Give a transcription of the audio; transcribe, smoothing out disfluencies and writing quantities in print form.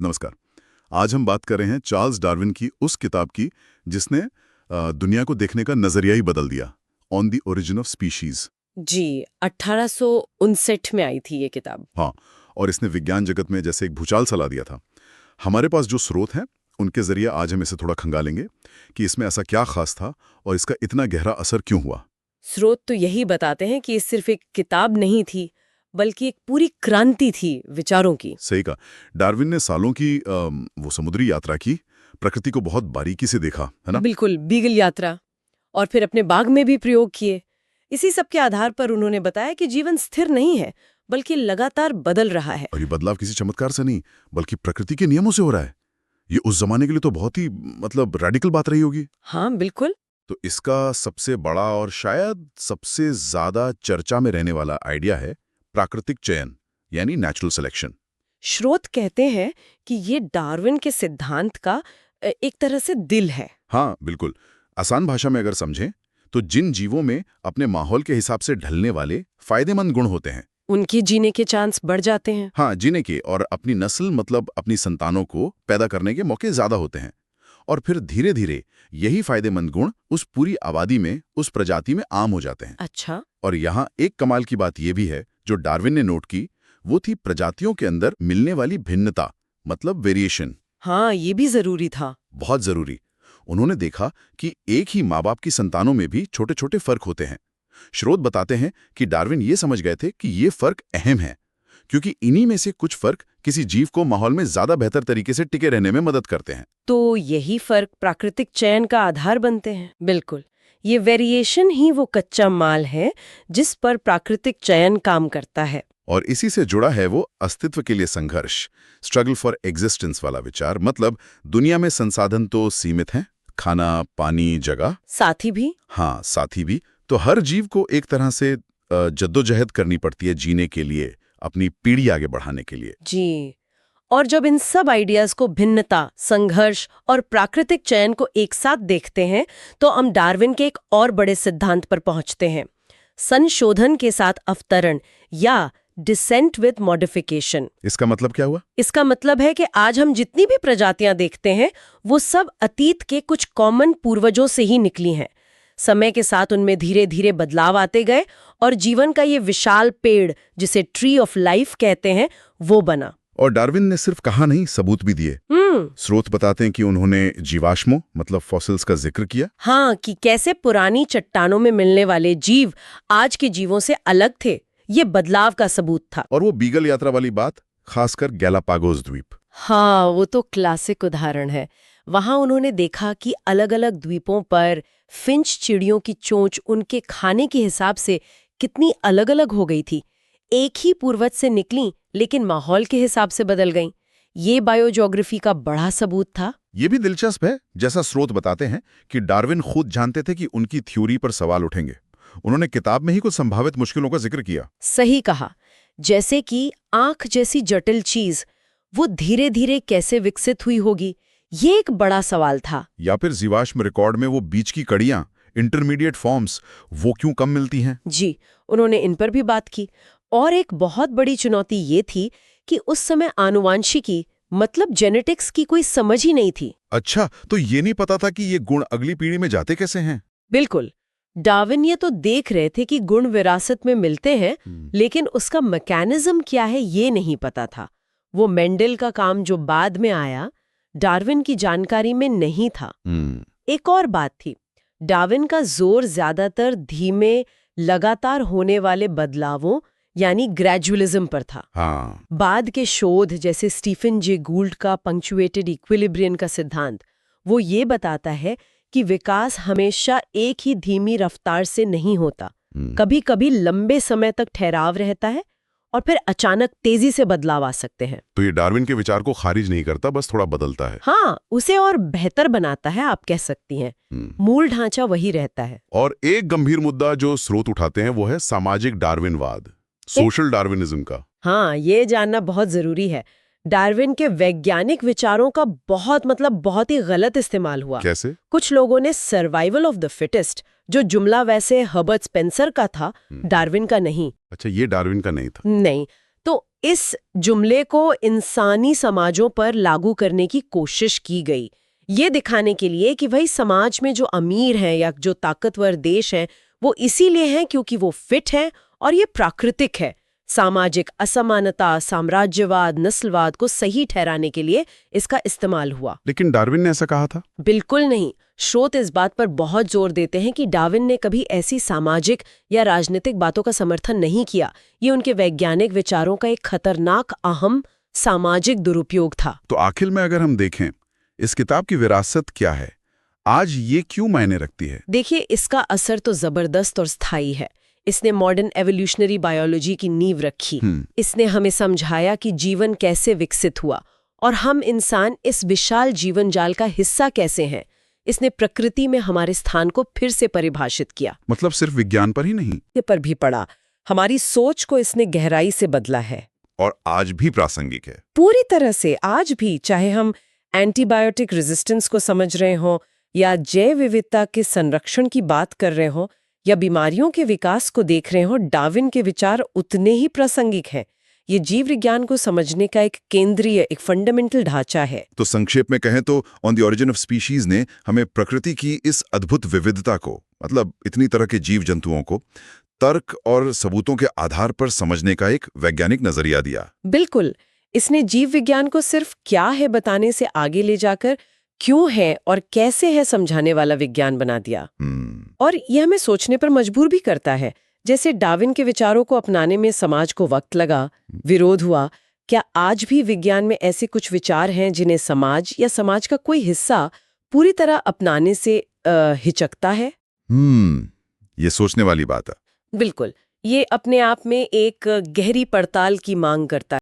नमस्कार। आज हम बात कर रहे हैं चार्ल्स डार्विन की उस किताब की जिसने दुनिया को देखने का नजरिया ही बदल दिया, on the origin of species. जी 1859 में आई थी ये किताब। हाँ, और इसने विज्ञान जगत में जैसे एक भूचाल सा ला दिया था। हमारे पास जो स्रोत हैं उनके जरिए आज हम इसे थोड़ा खंगालेंगे कि इसमें ऐसा क्या खास था और इसका इतना गहरा असर क्यों हुआ। स्रोत तो यही बताते हैं कि ये सिर्फ एक किताब नहीं थी, बल्कि एक पूरी क्रांति थी विचारों की। सही कहा। डार्विन ने सालों की वो समुद्री यात्रा की, प्रकृति को बहुत बारीकी से देखा, है ना? बिल्कुल, बीगल यात्रा, और फिर अपने बाग में भी प्रयोग किए। इसी सब के आधार पर उन्होंने बताया कि जीवन स्थिर नहीं है, बल्कि लगातार बदल रहा है। और ये बदलाव किसी चमत्कार से नहीं, बल्कि प्रकृति के नियमों से हो रहा है। ये उस जमाने के लिए तो बहुत ही रेडिकल बात रही होगी। हाँ बिल्कुल। तो इसका सबसे बड़ा और शायद सबसे ज्यादा चर्चा में रहने वाला आइडिया है प्राकृतिक चयन, यानी नेचुरल सिलेक्शन। स्रोत कहते हैं कि ये डार्विन के सिद्धांत का एक तरह से दिल है। हाँ बिल्कुल। आसान भाषा में अगर समझें तो जिन जीवों में अपने माहौल के हिसाब से ढलने वाले फायदेमंद गुण होते हैं, उनके जीने के चांस बढ़ जाते हैं। हाँ, जीने के और अपनी नस्ल अपनी संतानों को पैदा करने के मौके ज्यादा होते हैं। और फिर धीरे धीरे यही फायदेमंद गुण उस पूरी आबादी में, उस प्रजाति में आम हो जाते हैं। अच्छा। और यहाँ एक कमाल की बात यह भी है जो डार्विन ने नोट की, वो थी प्रजातियों के अंदर मिलने वाली भिन्नता, मतलब वेरिएशन। हाँ, ये भी जरूरी था। बहुत जरूरी। उन्होंने देखा कि एक ही माँ बाप की संतानों में भी छोटे छोटे फर्क होते हैं। स्रोत बताते हैं कि डार्विन ये समझ गए थे कि ये फर्क अहम है, क्योंकि इन्हीं में से कुछ फर्क किसी जीव को माहौल में ज्यादा बेहतर तरीके से टिके रहने में मदद करते हैं। तो यही फर्क प्राकृतिक चयन का आधार बनते हैं। बिल्कुल, ये वेरिएशन ही वो कच्चा माल है जिस पर प्राकृतिक चयन काम करता है। और इसी से जुड़ा है वो अस्तित्व के लिए संघर्ष, स्ट्रगल फॉर एग्जिस्टेंस वाला विचार। मतलब दुनिया में संसाधन तो सीमित हैं, खाना, पानी, जगह, साथी भी। हाँ, साथी भी। तो हर जीव को एक तरह से जद्दोजहद करनी पड़ती है जीने के लिए, अपनी पीढ़ी आगे बढ़ाने के लिए। जी, और जब इन सब आइडियाज को भिन्नता, संघर्ष और प्राकृतिक चयन को एक साथ देखते हैं तो हम डार्विन के एक और बड़े सिद्धांत पर पहुंचते हैं, संशोधन के साथ अवतरण या डिसेंट विद मॉडिफिकेशन। इसका मतलब क्या हुआ? इसका मतलब है कि आज हम जितनी भी प्रजातियां देखते हैं वो सब अतीत के कुछ कॉमन पूर्वजों से ही निकली हैं। समय के साथ उनमें धीरे धीरे बदलाव आते गए और जीवन का ये विशाल पेड़, जिसे ट्री ऑफ लाइफ कहते हैं, वो बना। और डार्विन ने सिर्फ कहा नहीं, सबूत भी दिए। स्रोत बताते हैं कि उन्होंने जीवाश्मों मतलब फॉसिल्स का जिक्र किया। हाँ, कि कैसे पुरानी चट्टानों में मिलने वाले जीव आज के जीवों से अलग थे। ये बदलाव का सबूत था। और वो बीगल यात्रा वाली बात, खासकर गैलापागोस द्वीप। हाँ, वो तो क्लासिक उदाहरण है। वहां उन्होंने देखा कि अलग अलग द्वीपों पर फिंच चिड़ियों की चोंच उनके खाने के हिसाब से कितनी अलग अलग हो गई थी। एक ही पूर्वज से निकली, लेकिन माहौल के हिसाब से बदल गईं। ये बायोज्योग्राफी का बड़ा सबूत था। ये भी दिलचस्प है, जैसा स्रोत बताते हैं कि डार्विन खुद जानते थे कि उनकी थ्योरी पर सवाल उठेंगे। उन्होंने किताब में ही कुछ संभावित मुश्किलों का जिक्र किया। सही कहा, जैसे कि आंख जैसी जटिल चीज वो धीरे धीरे कैसे विकसित हुई होगी, ये एक बड़ा सवाल था। या फिर जीवाश्म रिकॉर्ड में वो बीच की कड़ियां, इंटरमीडिएट फॉर्म्स, वो क्यों कम मिलती हैं? जी, उन्होंने इन पर भी बात की। और एक बहुत बड़ी चुनौती ये थी कि उस समय आनुवांशिकी मतलब जेनेटिक्स की कोई समझ ही नहीं थी। अच्छा, तो ये नहीं पता था कि ये गुण अगली पीढ़ी में जाते कैसे हैं? बिल्कुल, डार्विन ये तो देख रहे थे कि गुण विरासत में मिलते हैं, लेकिन उसका मैकेनिज्म क्या है ये नहीं पता था। वो मेंडल का काम जो बाद में आया, डार्विन की जानकारी में नहीं था। एक और बात थी, डार्विन का जोर ज्यादातर धीमे, लगातार होने वाले बदलावों यानी ग्रेजुअलिज्म पर था। हाँ। बाद के शोध जैसे स्टीफन जे गूल्ड का पंक्चुएटेड इक्विलिब्रियम का सिद्धांत, वो ये बताता है कि विकास हमेशा एक ही धीमी रफ्तार से नहीं होता। कभी कभी लंबे समय तक ठहराव रहता है और फिर अचानक तेजी से बदलाव आ सकते हैं। तो ये डार्विन के विचार को खारिज नहीं करता, बस थोड़ा बदलता है। हाँ, उसे और बेहतर बनाता है, आप कह सकती हैं। मूल ढांचा वही रहता है। और एक गंभीर मुद्दा जो स्रोत उठाते हैं वो है सामाजिक डार्विनवाद, सोशल डार्विनिज्म का। हाँ, ये जानना बहुत जरूरी है। डार्विन के वैज्ञानिक विचारों का बहुत ही गलत इस्तेमाल हुआ। कैसे? कुछ लोगों ने सर्वाइवल ऑफ द फिटेस्ट, जो जुमला वैसे हर्बर्ट स्पेंसर का था, डार्विन का नहीं। अच्छा, ये डार्विन का नहीं था? नहीं, तो इस जुमले को इंसानी समाजों पर लागू करने की कोशिश की गई, ये दिखाने के लिए कि भाई समाज में जो अमीर हैं या जो ताकतवर देश हैं वो इसीलिए हैं क्योंकि वो फिट हैं और ये प्राकृतिक है। सामाजिक असमानता, साम्राज्यवाद, नस्लवाद को सही ठहराने के लिए इसका इस्तेमाल हुआ। लेकिन डार्विन ने ऐसा कहा था? बिल्कुल नहीं। स्रोत इस बात पर बहुत जोर देते हैं कि डार्विन ने कभी ऐसी सामाजिक या राजनीतिक बातों का समर्थन नहीं किया। ये उनके वैज्ञानिक विचारों का एक खतरनाक अहम सामाजिक दुरुपयोग था। तो आखिर में अगर हम देखें, इस किताब की विरासत क्या है? आज ये क्यों मायने रखती है? देखिए, इसका असर तो जबरदस्त और स्थायी है। इसने मॉडर्न एवोल्यूशनरी बायोलॉजी की नींव रखी। इसने हमें समझाया कि जीवन कैसे विकसित हुआ और हम इंसान इस विशाल जीवन जाल का हिस्सा कैसे हैं। इसने प्रकृति में हमारे स्थान को फिर से परिभाषित किया। मतलब सिर्फ विज्ञान पर ही नहीं, ये पर भी पड़ा। हमारी सोच को इसने गहराई से बदला है और आज भी प्रासंगिक है। पूरी तरह से। आज भी, चाहे हम एंटीबायोटिक रेजिस्टेंस को समझ रहे हों या जैव विविधता के संरक्षण की बात कर रहे हों या बीमारियों के विकास को देख रहे हों, डार्विन के विचार उतने ही प्रासंगिक हैं। ये जीव विज्ञान को समझने का एक केंद्रीय, एक फंडामेंटल ढांचा है। तो संक्षेप में कहें तो on the origin of species ने हमें प्रकृति की इस अद्भुत विविधता को, मतलब इतनी तरह के जीव जंतुओं को, तर्क और सबूतों के आधार पर समझने का एक वैज्ञानिक नजरिया दिया। बिल्कुल। इसने जीव विज्ञान को सिर्फ क्या है बताने से आगे ले जाकर क्यों है और कैसे है समझाने वाला विज्ञान बना दिया। और यह हमें सोचने पर मजबूर भी करता है। जैसे डार्विन के विचारों को अपनाने में समाज को वक्त लगा, विरोध हुआ, क्या आज भी विज्ञान में ऐसे कुछ विचार हैं जिन्हें समाज या समाज का कोई हिस्सा पूरी तरह अपनाने से हिचकता है? ये सोचने वाली बात है। बिल्कुल। ये अपने आप में एक गहरी पड़ताल की मांग करता है।